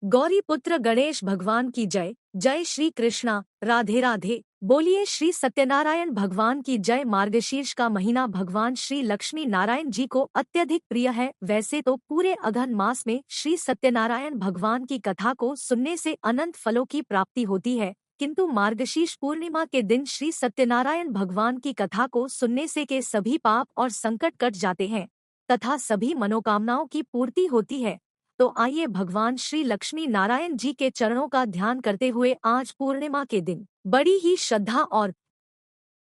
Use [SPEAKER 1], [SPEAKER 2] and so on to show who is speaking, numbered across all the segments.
[SPEAKER 1] गौरी पुत्र गणेश भगवान की जय। जय श्री कृष्णा। राधे राधे। बोलिए श्री सत्यनारायण भगवान की जय। मार्गशीर्ष का महीना भगवान श्री लक्ष्मी नारायण जी को अत्यधिक प्रिय है। वैसे तो पूरे अघन मास में श्री सत्यनारायण भगवान की कथा को सुनने से अनंत फलों की प्राप्ति होती है, किंतु मार्गशीर्ष पूर्णिमा के दिन श्री सत्यनारायण भगवान की कथा को सुनने से के सभी पाप और संकट कट जाते हैं तथा सभी मनोकामनाओं की पूर्ति होती है। तो आइए भगवान श्री लक्ष्मी नारायण जी के चरणों का ध्यान करते हुए आज पूर्णिमा के दिन बड़ी ही श्रद्धा और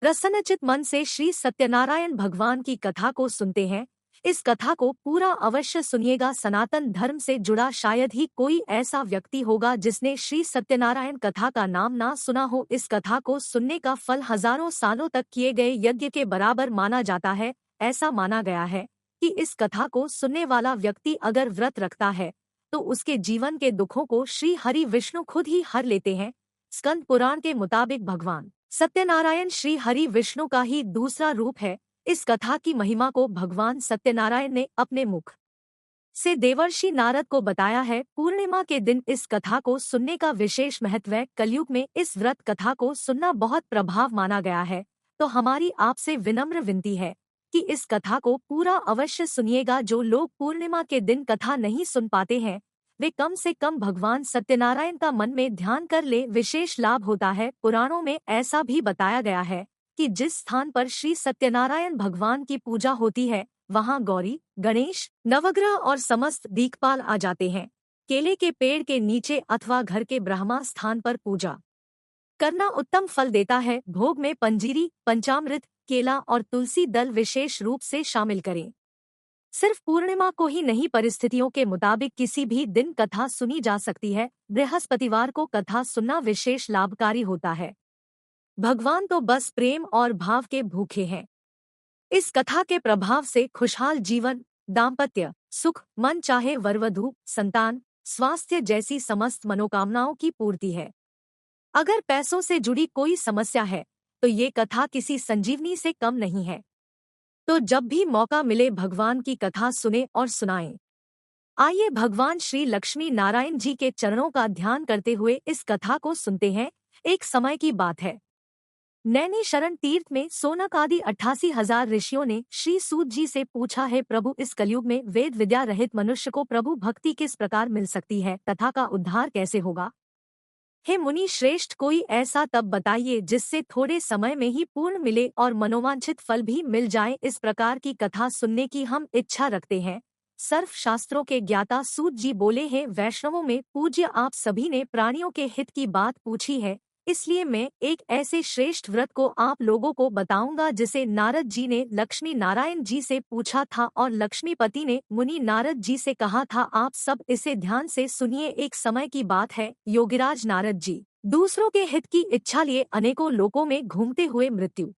[SPEAKER 1] प्रसन्नचित मन से श्री सत्यनारायण भगवान की कथा को सुनते हैं। इस कथा को पूरा अवश्य सुनिएगा। सनातन धर्म से जुड़ा शायद ही कोई ऐसा व्यक्ति होगा जिसने श्री सत्यनारायण कथा का नाम ना सुना हो। इस कथा को सुनने का फल हजारों सालों तक किए गए यज्ञ के बराबर माना जाता है। ऐसा माना गया है कि इस कथा को सुनने वाला व्यक्ति अगर व्रत रखता है तो उसके जीवन के दुखों को श्री हरि विष्णु खुद ही हर लेते हैं। स्कंद पुराण के मुताबिक भगवान सत्यनारायण श्री हरि विष्णु का ही दूसरा रूप है। इस कथा की महिमा को भगवान सत्यनारायण ने अपने मुख से देवर्षि नारद को बताया है। पूर्णिमा के दिन इस कथा को सुनने का विशेष महत्व है। कलयुग में इस व्रत कथा को सुनना बहुत प्रभाव माना गया है, तो हमारी आपसे विनम्र विनती है कि इस कथा को पूरा अवश्य सुनिएगा। जो लोग पूर्णिमा के दिन कथा नहीं सुन पाते हैं वे कम से कम भगवान सत्यनारायण का मन में ध्यान कर ले, विशेष लाभ होता है। पुराणों में ऐसा भी बताया गया है कि जिस स्थान पर श्री सत्यनारायण भगवान की पूजा होती है वहां गौरी, गणेश, नवग्रह और समस्त दिक्पाल आ जाते हैं। केले के पेड़ के नीचे अथवा घर के ब्रह्मा स्थान पर पूजा करना उत्तम फल देता है। भोग में पंजीरी, पंचामृत, केला और तुलसी दल विशेष रूप से शामिल करें। सिर्फ पूर्णिमा को ही नहीं, परिस्थितियों के मुताबिक किसी भी दिन कथा सुनी जा सकती है। बृहस्पतिवार को कथा सुनना विशेष लाभकारी होता है। भगवान तो बस प्रेम और भाव के भूखे हैं। इस कथा के प्रभाव से खुशहाल जीवन, दाम्पत्य सुख, मन चाहे वरवधू, संतान, स्वास्थ्य जैसी समस्त मनोकामनाओं की पूर्ति है। अगर पैसों से जुड़ी कोई समस्या है तो ये कथा किसी संजीवनी से कम नहीं है। तो जब भी मौका मिले भगवान की कथा सुने और सुनाएं। आइए भगवान श्री लक्ष्मी नारायण जी के चरणों का ध्यान करते हुए इस कथा को सुनते हैं। एक समय की बात है, नैनीशरण तीर्थ में सोनक आदि 88,000 ऋषियों ने श्री सूत जी से पूछा है, प्रभु इस कलयुग में वेद विद्या रहित मनुष्य को प्रभु भक्ति किस प्रकार मिल सकती है तथा का उद्धार कैसे होगा। हे मुनि श्रेष्ठ, कोई ऐसा तप बताइए जिससे थोड़े समय में ही पूर्ण मिले और मनोवांछित फल भी मिल जाए। इस प्रकार की कथा सुनने की हम इच्छा रखते हैं। सर्व शास्त्रों के ज्ञाता सूत जी बोले हैं, वैष्णवों में पूज्य आप सभी ने प्राणियों के हित की बात पूछी है, इसलिए मैं एक ऐसे श्रेष्ठ व्रत को आप लोगों को बताऊंगा जिसे नारद जी ने लक्ष्मी नारायण जी से पूछा था और लक्ष्मीपति ने मुनि नारद जी से कहा था। आप सब इसे ध्यान से सुनिए। एक समय की बात है, योगिराज नारद जी दूसरों के हित की इच्छा लिए अनेकों लोकों में घूमते हुए मृत्यु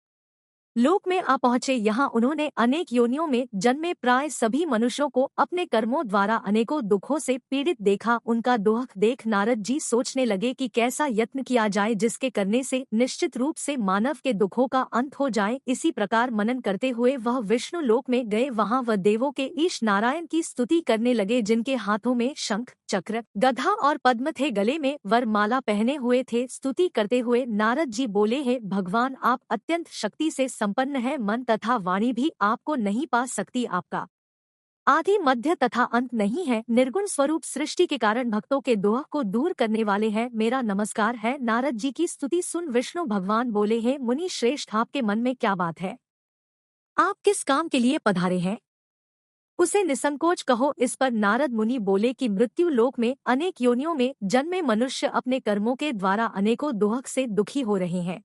[SPEAKER 1] लोक में आ पहुंचे। यहाँ उन्होंने अनेक योनियों में जन्मे प्राय सभी मनुष्यों को अपने कर्मों द्वारा अनेकों दुखों से पीड़ित देखा। उनका दुख देख नारद जी सोचने लगे कि कैसा यत्न किया जाए जिसके करने से निश्चित रूप से मानव के दुखों का अंत हो जाए। इसी प्रकार मनन करते हुए वह विष्णु लोक में गए। वहाँ वह देवों के ईश नारायण की स्तुति करने लगे, जिनके हाथों में शंख, चक्र, गधा और पद्म थे, गले में वरमाला पहने हुए थे। स्तुति करते हुए नारद जी बोले हैं, भगवान आप अत्यंत शक्ति से संपन्न है, मन तथा वाणी भी आपको नहीं पा सकती। आपका आदि मध्य तथा अंत नहीं है। निर्गुण स्वरूप सृष्टि के कारण भक्तों के दुख को दूर करने वाले हैं। मेरा नमस्कार है। नारद जी की स्तुति सुन विष्णु भगवान बोले हैं, मुनि श्रेष्ठ आपके मन में क्या बात है, आप किस काम के लिए पधारे हैं, उसे निसंकोच कहो। इस पर नारद मुनि बोले कि मृत्यु लोक में अनेक योनियों में जन्मे मनुष्य अपने कर्मों के द्वारा अनेकों दुख से दुखी हो रहे हैं।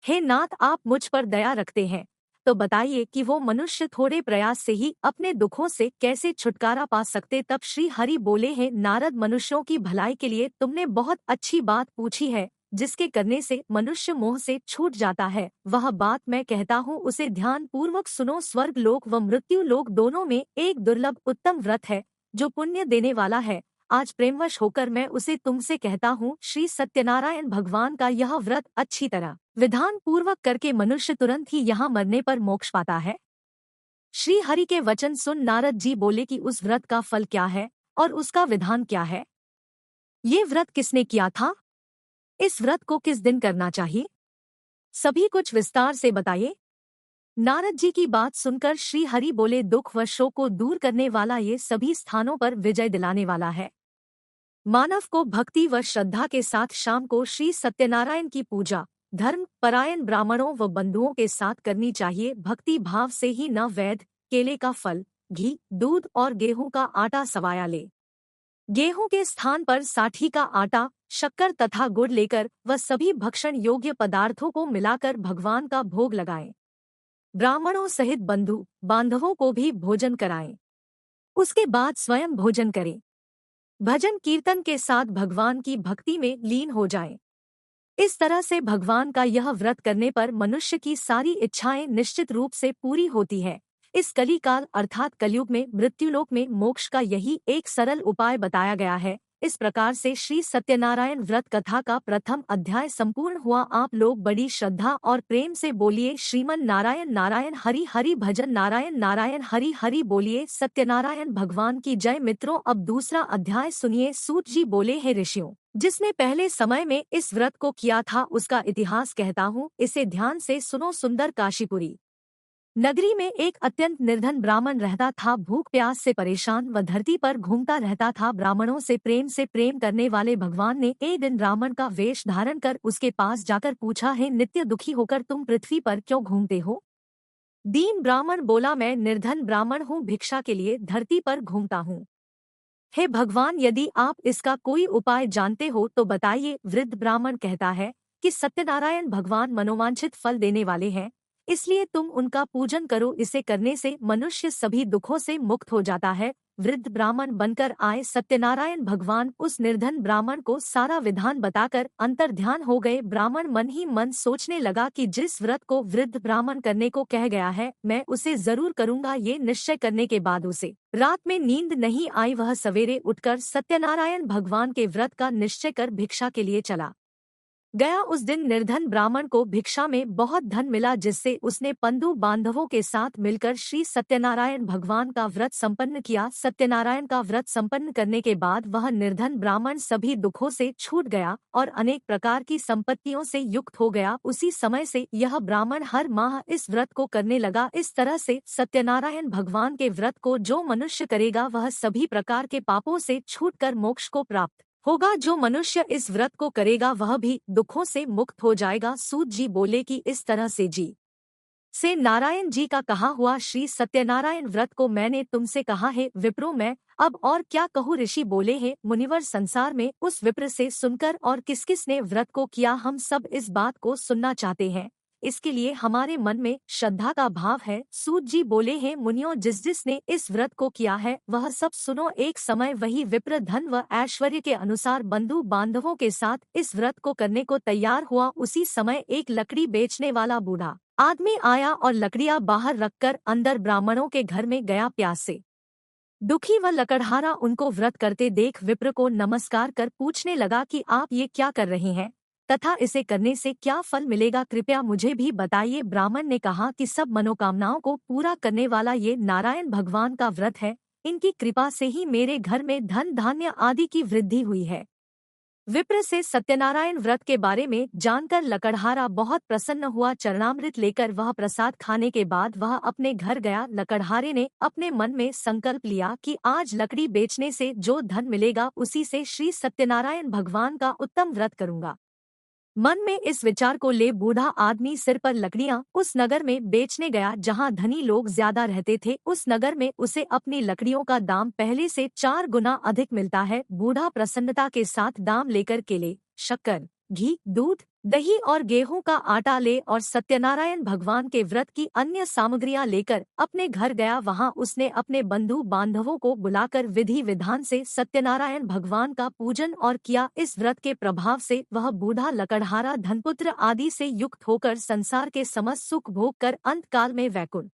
[SPEAKER 1] हे नाथ, आप मुझ पर दया रखते हैं तो बताइए कि वो मनुष्य थोड़े प्रयास से ही अपने दुखों से कैसे छुटकारा पा सकते। तब श्री हरि बोले हैं, नारद मनुष्यों की भलाई के लिए तुमने बहुत अच्छी बात पूछी है। जिसके करने से मनुष्य मोह से छूट जाता है, वह बात मैं कहता हूँ उसे ध्यान पूर्वक सुनो। स्वर्ग लोक व मृत्यु लोक दोनों में एक दुर्लभ उत्तम व्रत है जो पुण्य देने वाला है। आज प्रेमवश होकर मैं उसे तुमसे कहता हूँ। श्री सत्यनारायण भगवान का यह व्रत अच्छी तरह विधान पूर्वक करके मनुष्य तुरंत ही यहाँ मरने पर मोक्ष पाता है। श्री हरि के वचन सुन नारद जी बोले कि उस व्रत का फल क्या है और उसका विधान क्या है। ये व्रत किसने किया था? इस व्रत को किस दिन करना चाहिए? सभी कुछ विस्तार से बताइए। नारद जी की बात सुनकर श्री हरि बोले, दुख व शोक को दूर करने वाला ये सभी स्थानों पर विजय दिलाने वाला है। मानव को भक्ति व श्रद्धा के साथ शाम को श्री सत्यनारायण की पूजा धर्म परायण ब्राह्मणों व बंधुओं के साथ करनी चाहिए। भक्ति भाव से ही न वैद, केले का फल, घी, दूध और गेहूं का आटा सवाया ले। गेहूं के स्थान पर साठी का आटा, शक्कर तथा गुड़ लेकर वह सभी भक्षण योग्य पदार्थों को मिलाकर भगवान का भोग लगाएं। ब्राह्मणों सहित बंधु बांधवों को भी भोजन कराएं। उसके बाद स्वयं भोजन करें। भजन कीर्तन के साथ भगवान की भक्ति में लीन हो जाएं। इस तरह से भगवान का यह व्रत करने पर मनुष्य की सारी इच्छाएं निश्चित रूप से पूरी होती है। इस कलिकाल अर्थात कलयुग में मृत्युलोक में मोक्ष का यही एक सरल उपाय बताया गया है। इस प्रकार से श्री सत्यनारायण व्रत कथा का प्रथम अध्याय संपूर्ण हुआ। आप लोग बड़ी श्रद्धा और प्रेम से बोलिए श्रीमन नारायण नारायण हरि हरि भजन नारायण नारायण हरि हरि बोलिए सत्यनारायण भगवान की जय। मित्रों, अब दूसरा अध्याय सुनिए। सूत जी बोले, हे ऋषियों, जिसने पहले समय में इस व्रत को किया था उसका इतिहास कहता हूँ, इसे ध्यान से सुनो। सुंदर काशीपुरी नगरी में एक अत्यंत निर्धन ब्राह्मण रहता था। भूख प्यास से परेशान व धरती पर घूमता रहता था। ब्राह्मणों से प्रेम करने वाले भगवान ने एक दिन ब्राह्मण का वेश धारण कर उसके पास जाकर पूछा, है नित्य दुखी होकर तुम पृथ्वी पर क्यों घूमते हो? दीन ब्राह्मण बोला, मैं निर्धन ब्राह्मण हूँ, भिक्षा के लिए धरती पर घूमता हूँ। हे भगवान, यदि आप इसका कोई उपाय जानते हो तो बताइए। वृद्ध ब्राह्मण कहता है कि सत्यनारायण भगवान मनोवांछित फल देने वाले हैं, इसलिए तुम उनका पूजन करो। इसे करने से मनुष्य सभी दुखों से मुक्त हो जाता है। वृद्ध ब्राह्मण बनकर आए सत्यनारायण भगवान उस निर्धन ब्राह्मण को सारा विधान बताकर अंतर्ध्यान हो गए। ब्राह्मण मन ही मन सोचने लगा कि जिस व्रत को वृद्ध ब्राह्मण करने को कह गया है, मैं उसे जरूर करूंगा। ये निश्चय करने के बाद उसे रात में नींद नहीं आई। वह सवेरे उठकर सत्यनारायण भगवान के व्रत का निश्चय कर भिक्षा के लिए चला गया। उस दिन निर्धन ब्राह्मण को भिक्षा में बहुत धन मिला, जिससे उसने बंधु बांधवों के साथ मिलकर श्री सत्यनारायण भगवान का व्रत संपन्न किया। सत्यनारायण का व्रत संपन्न करने के बाद वह निर्धन ब्राह्मण सभी दुखों से छूट गया और अनेक प्रकार की संपत्तियों से युक्त हो गया। उसी समय से यह ब्राह्मण हर माह इस व्रत को करने लगा। इस तरह से सत्यनारायण भगवान के व्रत को जो मनुष्य करेगा वह सभी प्रकार के पापों से छूटकर मोक्ष को प्राप्त होगा। जो मनुष्य इस व्रत को करेगा वह भी दुखों से मुक्त हो जाएगा। सूत जी बोले कि इस तरह से जी से नारायण जी का कहा हुआ श्री सत्यनारायण व्रत को मैंने तुमसे कहा है विप्रो, मैं अब और क्या कहूँ। ऋषि बोले हैं, मुनिवर, संसार में उस विप्र से सुनकर और किस किस ने व्रत को किया, हम सब इस बात को सुनना चाहते हैं। इसके लिए हमारे मन में श्रद्धा का भाव है। सूत जी बोले हैं, मुनियों, जिस जिसने इस व्रत को किया है वह सब सुनो। एक समय वही विप्र धन व ऐश्वर्य के अनुसार बंधु बांधवों के साथ इस व्रत को करने को तैयार हुआ। उसी समय एक लकड़ी बेचने वाला बूढ़ा आदमी आया और लकड़ियां बाहर रखकर अंदर ब्राह्मणों के घर में गया। प्यास से दुखी व लकड़हारा उनको व्रत करते देख विप्र को नमस्कार कर पूछने लगा कि आप ये क्या कर रहे हैं तथा इसे करने से क्या फल मिलेगा, कृपया मुझे भी बताइए। ब्राह्मण ने कहा कि सब मनोकामनाओं को पूरा करने वाला ये नारायण भगवान का व्रत है। इनकी कृपा से ही मेरे घर में धन धान्य आदि की वृद्धि हुई है। विप्र से सत्यनारायण व्रत के बारे में जानकर लकड़हारा बहुत प्रसन्न हुआ। चरणामृत लेकर वह प्रसाद खाने के बाद वह अपने घर गया। लकड़हारे ने अपने मन में संकल्प लिया कि आज लकड़ी बेचने से जो धन मिलेगा उसी से श्री सत्यनारायण भगवान का उत्तम व्रत करूंगा। मन में इस विचार को ले बूढ़ा आदमी सिर पर लकड़ियां उस नगर में बेचने गया जहां धनी लोग ज्यादा रहते थे। उस नगर में उसे अपनी लकड़ियों का दाम पहले से 4 गुना अधिक मिलता है। बूढ़ा प्रसन्नता के साथ दाम लेकर केले, शक्कर, घी, दूध, दही और गेहूं का आटा ले और सत्यनारायण भगवान के व्रत की अन्य सामग्रियां लेकर अपने घर गया। वहां उसने अपने बंधु बांधवों को बुलाकर विधि विधान से सत्यनारायण भगवान का पूजन और किया। इस व्रत के प्रभाव से वह बूढ़ा लकड़हारा धनपुत्र आदि से युक्त होकर संसार के समस्त सुख भोग कर अंत काल में वैकुंठ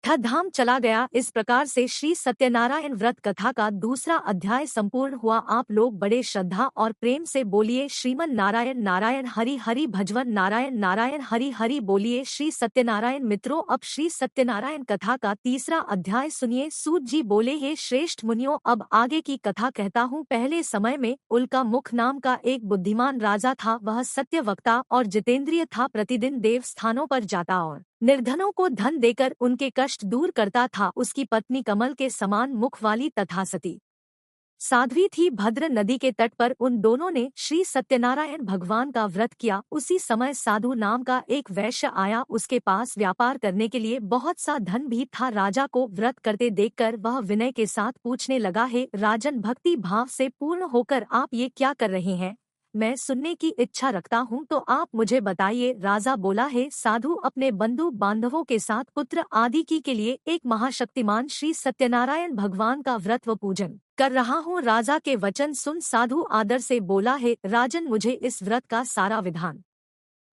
[SPEAKER 1] धाम चला गया। इस प्रकार से श्री सत्यनारायण व्रत कथा का दूसरा अध्याय संपूर्ण हुआ। आप लोग बड़े श्रद्धा और प्रेम से बोलिए श्रीमन नारायण नारायण हरि हरि भजवन नारायण नारायण हरि हरि बोलिए श्री सत्यनारायण। मित्रों, अब श्री सत्यनारायण कथा का तीसरा अध्याय सुनिए। सूत जी बोले, हे श्रेष्ठ मुनियों, अब आगे की कथा कहता हूँ। पहले समय में उल्का मुख नाम का एक बुद्धिमान राजा था। वह सत्य वक्ता और जितेंद्रिय था। प्रतिदिन देव स्थानों पर जाता और निर्धनों को धन देकर उनके कष्ट दूर करता था। उसकी पत्नी कमल के समान मुख वाली तथा सती साध्वी थी। भद्र नदी के तट पर उन दोनों ने श्री सत्यनारायण भगवान का व्रत किया। उसी समय साधु नाम का एक वैश्य आया। उसके पास व्यापार करने के लिए बहुत सा धन भी था। राजा को व्रत करते देखकर वह विनय के साथ पूछने लगा, हे राजन, भक्ति भाव से पूर्ण होकर आप ये क्या कर रहे हैं? मैं सुनने की इच्छा रखता हूँ, तो आप मुझे बताइए। राजा बोला, है साधु, अपने बंधु बांधवों के साथ पुत्र आदि की के लिए एक महाशक्तिमान श्री सत्यनारायण भगवान का व्रत व पूजन कर रहा हूँ। राजा के वचन सुन साधु आदर से बोला, है राजन, मुझे इस व्रत का सारा विधान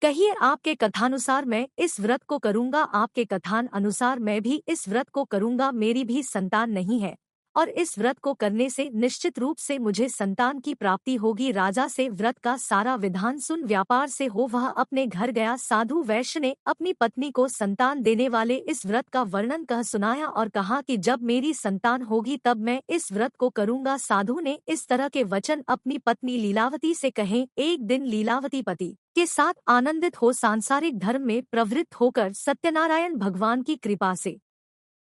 [SPEAKER 1] कहिए। आपके कथानुसार मैं इस व्रत को करूँगा। आपके कथान अनुसार मैं भी इस व्रत को करूँगा। मेरी भी संतान नहीं है और इस व्रत को करने से निश्चित रूप से मुझे संतान की प्राप्ति होगी। राजा से व्रत का सारा विधान सुन व्यापार से हो वह अपने घर गया। साधु वैश्य ने अपनी पत्नी को संतान देने वाले इस व्रत का वर्णन कह सुनाया और कहा कि जब मेरी संतान होगी तब मैं इस व्रत को करूँगा। साधु ने इस तरह के वचन अपनी पत्नी लीलावती से कहे। एक दिन लीलावती पति के साथ आनंदित हो सांसारिक धर्म में प्रवृत्त होकर सत्यनारायण भगवान की कृपा से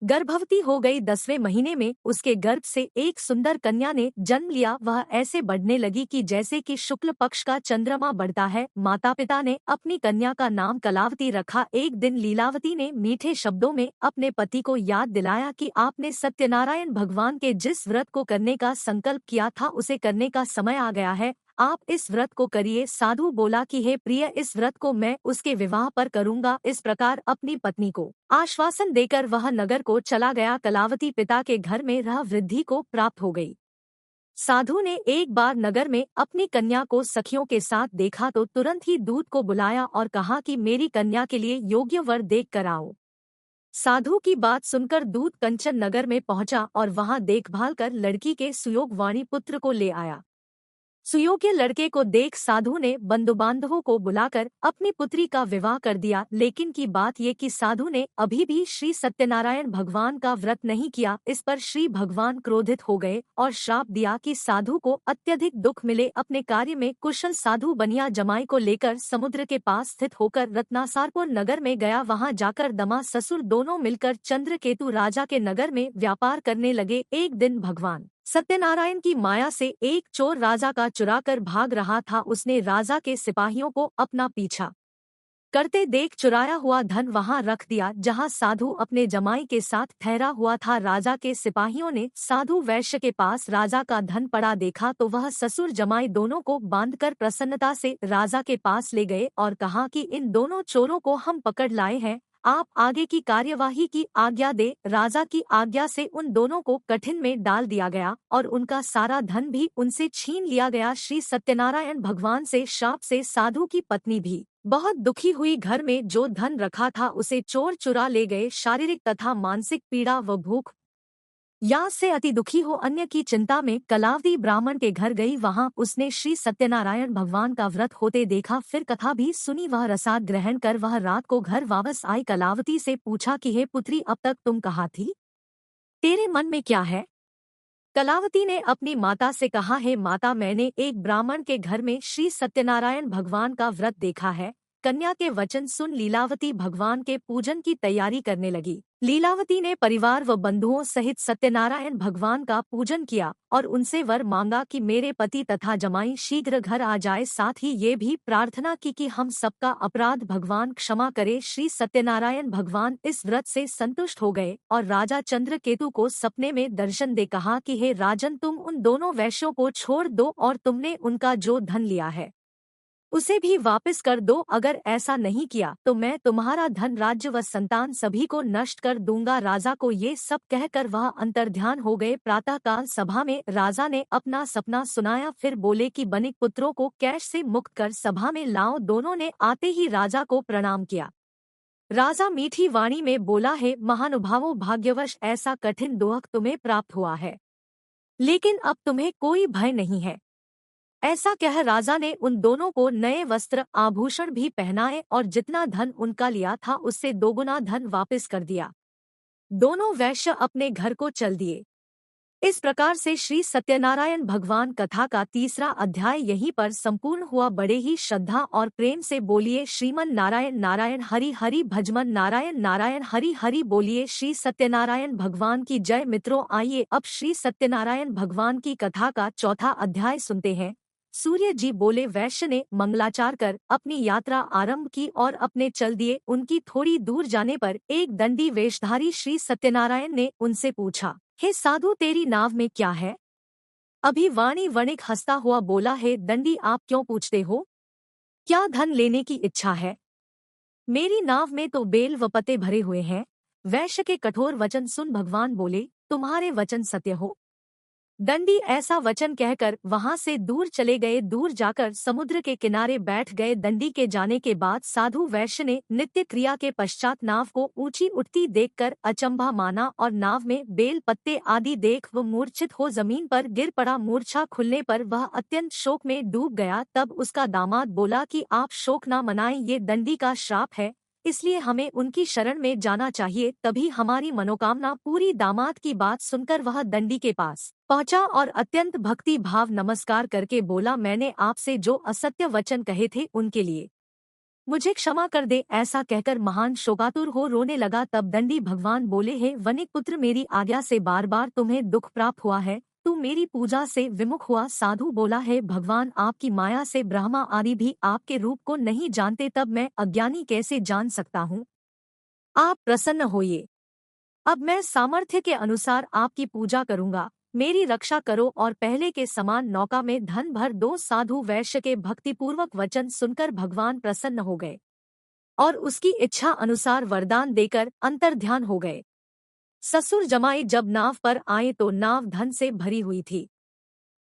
[SPEAKER 1] गर्भवती हो गई। 10वें महीने में उसके गर्भ से एक सुंदर कन्या ने जन्म लिया। वह ऐसे बढ़ने लगी कि जैसे कि शुक्ल पक्ष का चंद्रमा बढ़ता है। माता पिता ने अपनी कन्या का नाम कलावती रखा। एक दिन लीलावती ने मीठे शब्दों में अपने पति को याद दिलाया कि आपने सत्यनारायण भगवान के जिस व्रत को करने का संकल्प किया था उसे करने का समय आ गया है। आप इस व्रत को करिए। साधु बोला कि हे प्रिय, इस व्रत को मैं उसके विवाह पर करूंगा। इस प्रकार अपनी पत्नी को आश्वासन देकर वह नगर को चला गया। कलावती पिता के घर में रह वृद्धि को प्राप्त हो गई। साधु ने एक बार नगर में अपनी कन्या को सखियों के साथ देखा तो तुरंत ही दूत को बुलाया और कहा कि मेरी कन्या के लिए योग्य वर देख कर आओ। साधु की बात सुनकर दूत कंचन नगर में पहुंचा और वहां देखभाल कर लड़की के सुयोगवाणी पुत्र को ले आया। सुयोग्य लड़के को देख साधु ने बंधु बांधवों को बुलाकर अपनी पुत्री का विवाह कर दिया। लेकिन की बात ये कि साधु ने अभी भी श्री सत्यनारायण भगवान का व्रत नहीं किया। इस पर श्री भगवान क्रोधित हो गए और श्राप दिया कि साधु को अत्यधिक दुख मिले। अपने कार्य में कुशल साधु बनिया जमाई को लेकर समुद्र के पास स्थित होकर रत्नासारपुर नगर में गया। वहां जाकर दमा ससुर दोनों मिलकर चंद्रकेतु राजा के नगर में व्यापार करने लगे। एक दिन भगवान सत्यनारायण की माया से एक चोर राजा का चुरा कर भाग रहा था। उसने राजा के सिपाहियों को अपना पीछा करते देख चुराया हुआ धन वहां रख दिया जहां साधु अपने जमाई के साथ ठहरा हुआ था। राजा के सिपाहियों ने साधु वैश्य के पास राजा का धन पड़ा देखा तो वह ससुर जमाई दोनों को बांधकर प्रसन्नता से राजा के पास ले गए और कहा कि इन दोनों चोरों को हम पकड़ लाए हैं, आप आगे की कार्यवाही की आज्ञा दे। राजा की आज्ञा से उन दोनों को कठिन में डाल दिया गया और उनका सारा धन भी उनसे छीन लिया गया। श्री सत्यनारायण भगवान से शाप से साधु की पत्नी भी बहुत दुखी हुई। घर में जो धन रखा था उसे चोर चुरा ले गए। शारीरिक तथा मानसिक पीड़ा व भूख या से अति दुखी हो अन्य की चिंता में कलावती ब्राह्मण के घर गई। वहां उसने श्री सत्यनारायण भगवान का व्रत होते देखा। फिर कथा भी सुनी। वह रसाद ग्रहण कर वह रात को घर वापस आई। कलावती से पूछा कि हे पुत्री, अब तक तुम कहाँ थी? तेरे मन में क्या है? कलावती ने अपनी माता से कहा, हे माता, मैंने एक ब्राह्मण के घर में श्री सत्यनारायण भगवान का व्रत देखा है। कन्या के वचन सुन लीलावती भगवान के पूजन की तैयारी करने लगी। लीलावती ने परिवार व बंधुओं सहित सत्यनारायण भगवान का पूजन किया और उनसे वर मांगा कि मेरे पति तथा जमाई शीघ्र घर आ जाए। साथ ही ये भी प्रार्थना की कि हम सबका अपराध भगवान क्षमा करे। श्री सत्यनारायण भगवान इस व्रत से संतुष्ट हो गए और राजा चंद्रकेतु को सपने में दर्शन दे कहा कि हे राजन, तुम उन दोनों वैश्यों को छोड़ दो और तुमने उनका जो धन लिया है उसे भी वापस कर दो। अगर ऐसा नहीं किया तो मैं तुम्हारा धन, राज्य व संतान सभी को नष्ट कर दूंगा। राजा को ये सब कहकर वह अंतर्ध्यान हो गए। प्रातःकाल सभा में राजा ने अपना सपना सुनाया। फिर बोले कि बनिक पुत्रों को कैश से मुक्त कर सभा में लाओ। दोनों ने आते ही राजा को प्रणाम किया। राजा मीठी वाणी में बोला है, महानुभावों, भाग्यवश ऐसा कठिन दोहक तुम्हें प्राप्त हुआ है, लेकिन अब तुम्हें कोई भय नहीं है। ऐसा कह राजा ने उन दोनों को नए वस्त्र आभूषण भी पहनाए और जितना धन उनका लिया था उससे दोगुना धन वापस कर दिया। दोनों वैश्य अपने घर को चल दिए। इस प्रकार से श्री सत्यनारायण भगवान कथा का तीसरा अध्याय यहीं पर संपूर्ण हुआ। बड़े ही श्रद्धा और प्रेम से बोलिए श्रीमन नारायण नारायण हरि हरि, भजमन नारायण नारायण हरि हरि, बोलिए श्री सत्यनारायण भगवान की जय। मित्रों, आइए अब श्री सत्यनारायण भगवान की कथा का चौथा अध्याय सुनते हैं। सूर्य जी बोले, वैश्य ने मंगलाचार कर अपनी यात्रा आरंभ की और अपने चल दिए। उनकी थोड़ी दूर जाने पर एक दंडी वेशधारी श्री सत्यनारायण ने उनसे पूछा, हे साधु, तेरी नाव में क्या है? अभी वाणी वणिक हंसता हुआ बोला, है दंडी, आप क्यों पूछते हो? क्या धन लेने की इच्छा है? मेरी नाव में तो बेल व पत्ते भरे हुए हैं। वैश्य के कठोर वचन सुन भगवान बोले, तुम्हारे वचन सत्य हो। दंडी ऐसा वचन कहकर वहां से दूर चले गए। दूर जाकर समुद्र के किनारे बैठ गए। दंडी के जाने के बाद साधु वैश्य ने नित्य क्रिया के पश्चात नाव को ऊंची उठती देखकर अचंभा माना और नाव में बेल पत्ते आदि देख वह मूर्छित हो जमीन पर गिर पड़ा। मूर्छा खुलने पर वह अत्यंत शोक में डूब गया। तब उसका दामाद बोला कि आप शोक न मनाएं, ये दंडी का श्राप है, इसलिए हमें उनकी शरण में जाना चाहिए, तभी हमारी मनोकामना पूरी। दामाद की बात सुनकर वह दंडी के पास पहुंचा और अत्यंत भक्ति भाव नमस्कार करके बोला, मैंने आपसे जो असत्य वचन कहे थे उनके लिए मुझे क्षमा कर दे। ऐसा कहकर महान शोकातुर हो रोने लगा। तब दंडी भगवान बोले, हे वनिक पुत्र, मेरी आज्ञा से बार बार तुम्हें दुख प्राप्त हुआ है, तू मेरी पूजा से विमुख हुआ। साधु बोला, है भगवान, आपकी माया से ब्रह्मा आदि भी आपके रूप को नहीं जानते, तब मैं अज्ञानी कैसे जान सकता हूँ? आप प्रसन्न होइए, अब मैं सामर्थ्य के अनुसार आपकी पूजा करूँगा, मेरी रक्षा करो और पहले के समान नौका में धन भर दो। साधु वैश्य के भक्तिपूर्वक वचन सुनकर भगवान प्रसन्न हो गए और उसकी इच्छा अनुसार वरदान देकर अंतर्ध्यान हो गए। ससुर जमाई जब नाव पर आए तो नाव धन से भरी हुई थी।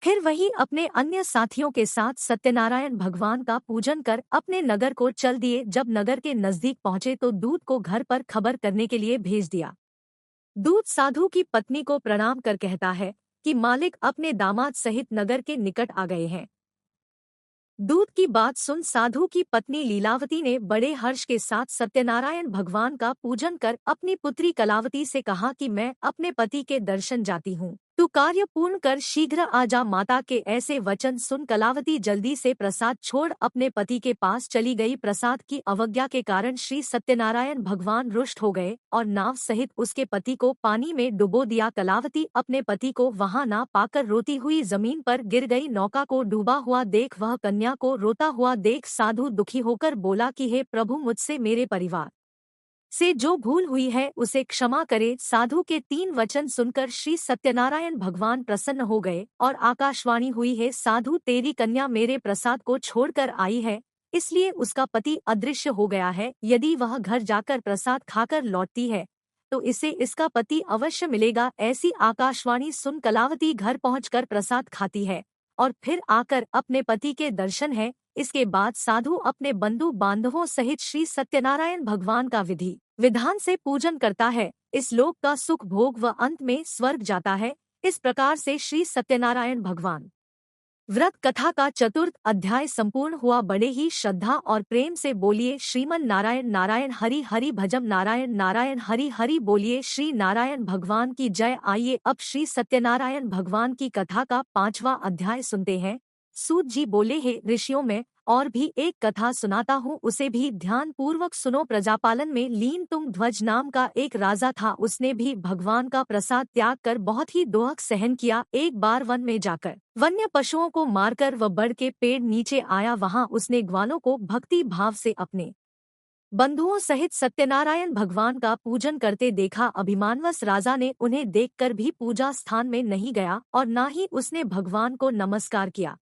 [SPEAKER 1] फिर वही अपने अन्य साथियों के साथ सत्यनारायण भगवान का पूजन कर अपने नगर को चल दिए। जब नगर के नजदीक पहुंचे तो दूत को घर पर खबर करने के लिए भेज दिया। दूत साधु की पत्नी को प्रणाम कर कहता है कि मालिक अपने दामाद सहित नगर के निकट आ गए हैं। दूत की बात सुन साधु की पत्नी लीलावती ने बड़े हर्ष के साथ सत्यनारायण भगवान का पूजन कर अपनी पुत्री कलावती से कहा कि मैं अपने पति के दर्शन जाती हूँ, तू कार्य पूर्ण कर शीघ्र आ जा। माता के ऐसे वचन सुन कलावती जल्दी से प्रसाद छोड़ अपने पति के पास चली गई। प्रसाद की अवज्ञा के कारण श्री सत्यनारायण भगवान रुष्ट हो गए और नाव सहित उसके पति को पानी में डुबो दिया। कलावती अपने पति को वहां ना पाकर रोती हुई जमीन पर गिर गई। नौका को डूबा हुआ देख वह कन्या को रोता हुआ देख साधु दुखी होकर बोला कि हे प्रभु, मुझसे मेरे परिवार से जो भूल हुई है उसे क्षमा करे। साधु के 3 वचन सुनकर श्री सत्यनारायण भगवान प्रसन्न हो गए और आकाशवाणी हुई है, साधु, तेरी कन्या मेरे प्रसाद को छोड़कर आई है, इसलिए उसका पति अदृश्य हो गया है। यदि वह घर जाकर प्रसाद खाकर लौटती है तो इसे इसका पति अवश्य मिलेगा। ऐसी आकाशवाणी सुन कलावती घर पहुंचकर प्रसाद खाती है और फिर आकर अपने पति के दर्शन है। इसके बाद साधु अपने बंधु बांधवों सहित श्री सत्यनारायण भगवान का विधि विधान से पूजन करता है। इस लोक का सुख भोग व अंत में स्वर्ग जाता है। इस प्रकार से श्री सत्यनारायण भगवान व्रत कथा का चतुर्थ अध्याय संपूर्ण हुआ। बड़े ही श्रद्धा और प्रेम से बोलिए श्रीमन नारायण नारायण हरि हरि, भजम नारायण नारायण हरि हरि, बोलिए श्री नारायण भगवान की जय। आइए अब श्री सत्यनारायण भगवान की कथा का 5वां अध्याय सुनते हैं। सूत जी बोले, हे ऋषियों, में और भी एक कथा सुनाता हूँ, उसे भी ध्यान पूर्वक सुनो। प्रजापालन में लीन तुंग ध्वज नाम का एक राजा था। उसने भी भगवान का प्रसाद त्याग कर बहुत ही दोहक सहन किया। एक बार वन में जाकर वन्य पशुओं को मारकर वह बढ़ के पेड़ नीचे आया। वहां उसने ग्वालों को भक्ति भाव से अपने बंधुओं सहित सत्यनारायण भगवान का पूजन करते देखा। अभिमानवश राजा ने उन्हें देखकर भी पूजा स्थान में नहीं गया और न ही उसने भगवान को नमस्कार किया।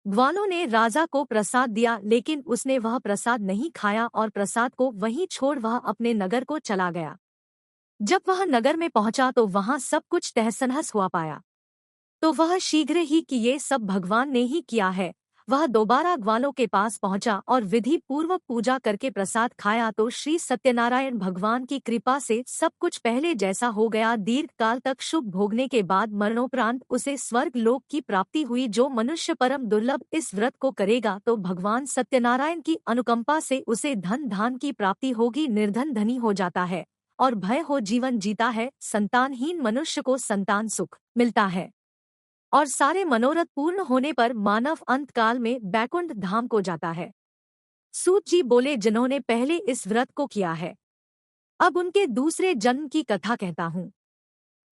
[SPEAKER 1] ग्वालों ने राजा को प्रसाद दिया, लेकिन उसने वह प्रसाद नहीं खाया और प्रसाद को वहीं छोड़ वह अपने नगर को चला गया। जब वह नगर में पहुंचा तो वहां सब कुछ तहस नहस हुआ पाया। तो वह शीघ्र ही कि ये सब भगवान ने ही किया है, वह दोबारा ग्वालों के पास पहुंचा और विधि पूर्वक पूजा करके प्रसाद खाया तो श्री सत्यनारायण भगवान की कृपा से सब कुछ पहले जैसा हो गया। दीर्घ काल तक शुभ भोगने के बाद मरणोपरांत उसे स्वर्ग लोक की प्राप्ति हुई। जो मनुष्य परम दुर्लभ इस व्रत को करेगा तो भगवान सत्यनारायण की अनुकंपा से उसे धन धान की प्राप्ति होगी। निर्धन धनी हो जाता है और भय हो जीवन जीता है। संतानहीन मनुष्य को संतान सुख मिलता है और सारे मनोरथ पूर्ण होने पर मानव अंत काल में बैकुंठ धाम को जाता है। सूत जी बोले, जिन्होंने पहले इस व्रत को किया है अब उनके दूसरे जन्म की कथा कहता हूँ।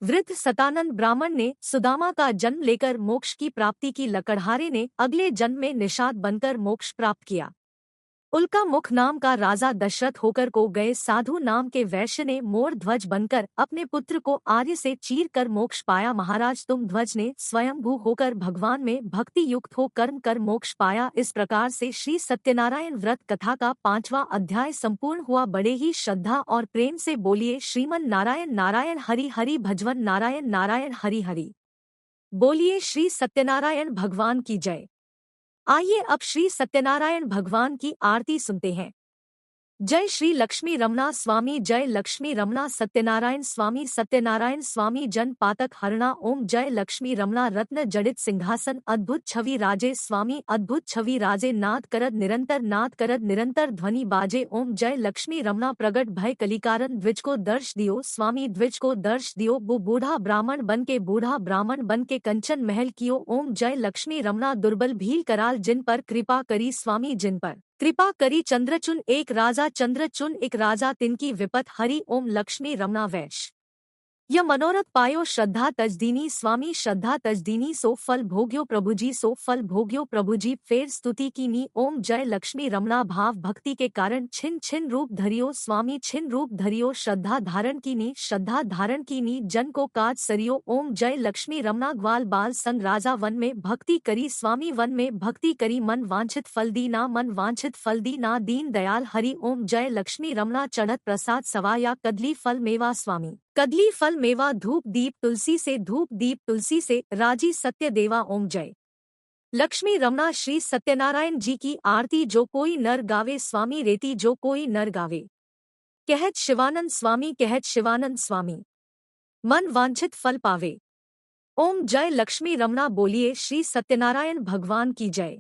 [SPEAKER 1] वृद्ध सतानंद ब्राह्मण ने सुदामा का जन्म लेकर मोक्ष की प्राप्ति की। लकड़हारे ने अगले जन्म में निषाद बनकर मोक्ष प्राप्त किया। उल्का मुख नाम का राजा दशरथ होकर को गए साधु नाम के वैश्य ने मोर ध्वज बनकर अपने पुत्र को आर्य से चीर कर मोक्ष पाया। महाराज तुम ध्वज ने स्वयंभू होकर भगवान में भक्ति युक्त हो कर्म कर मोक्ष पाया। इस प्रकार से श्री सत्यनारायण व्रत कथा का 5वां अध्याय संपूर्ण हुआ। बड़े ही श्रद्धा और प्रेम से बोलिए श्रीमन नारायण नारायण हरि हरि भजवन नारायण नारायण हरि हरि। बोलिए श्री सत्यनारायण भगवान की जय। आइए अब श्री सत्यनारायण भगवान की आरती सुनते हैं। जय श्री लक्ष्मी रमणा स्वामी, जय लक्ष्मी रमणा सत्यनारायण स्वामी, सत्यनारायण स्वामी जन पातक हरणा। ओम जय लक्ष्मी रमणा रत्न जड़ित सिंहासन, अद्भुत छवि राजे स्वामी, अद्भुत छवि राजे। नाद करद निरंतर ध्वनि बाजे। ओम जय लक्ष्मी रमणा प्रगट भय कलिकारण, द्विज को दर्श दियो स्वामी, द्विज को दर्श दियो। बूढ़ा ब्राह्मण बन के कंचन महल कियो। ओम जय लक्ष्मी रमणा दुर्बल भील कराल, जिन पर कृपा करी स्वामी, जिन पर कृपा करी। चंद्रचून एक राजा तिनकी विपत हरि। ओम लक्ष्मी रमणा वैश यह मनोरथ पायो, श्रद्धा तजदीनी स्वामी, श्रद्धा तजदीनी। सो फल भोग्यो प्रभुजी, सो फल भोग्यो प्रभुजी। फेर स्तुति कीनी। ओम जय लक्ष्मी रमणा भाव भक्ति के कारण छिन छिन रूप धरियो स्वामी, छिन रूप धरियो। श्रद्धा धारण कीनी जन को काज सरियो। ओम जय लक्ष्मी रमणा ग्वाल बाल संग राजा वन में भक्ति करी स्वामी, वन में भक्ति करी। मन वांछित फल दी ना दीन दयाल हरि। ओम जय लक्ष्मी रमणा चढ़त प्रसाद सवाया, कदली फल मेवा स्वामी, कदली फल मेवा। धूप दीप तुलसी से राजी सत्य देवा। ओम जय लक्ष्मी रमणा श्री सत्यनारायण जी की आरती जो कोई नर गावे स्वामी, रेती जो कोई नर गावे। कहत शिवानंद स्वामी, मन वांछित फल पावे। ओम जय लक्ष्मी रमणा। बोलिए श्री सत्यनारायण भगवान की जय।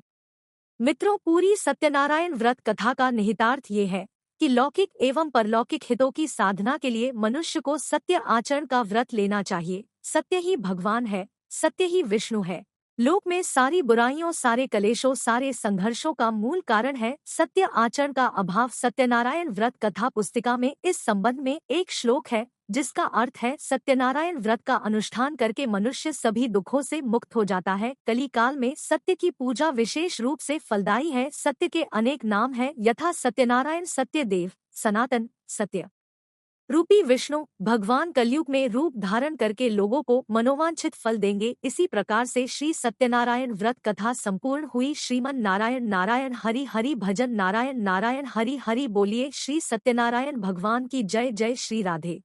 [SPEAKER 1] मित्रों, पूरी सत्यनारायण व्रत कथा का निहितार्थ ये है कि लौकिक एवं परलौकिक हितों की साधना के लिए मनुष्य को सत्य आचरण का व्रत लेना चाहिए। सत्य ही भगवान है, सत्य ही विष्णु है। लोक में सारी बुराइयों, सारे कलेशों, सारे संघर्षों का मूल कारण है सत्य आचरण का अभाव। सत्यनारायण व्रत कथा पुस्तिका में इस संबंध में एक श्लोक है जिसका अर्थ है, सत्यनारायण व्रत का अनुष्ठान करके मनुष्य सभी दुखों से मुक्त हो जाता है। कली काल में सत्य की पूजा विशेष रूप से फलदायी है। सत्य के अनेक नाम हैं, यथा सत्यनारायण, सत्यदेव, सनातन, सत्य रूपी विष्णु। भगवान कलयुग में रूप धारण करके लोगों को मनोवांछित फल देंगे। इसी प्रकार से श्री सत्यनारायण व्रत कथा संपूर्ण हुई। श्रीमन नारायण नारायण हरि हरि भजन नारायण नारायण हरि हरि। बोलिए श्री सत्यनारायण भगवान की जय। जय श्री राधे।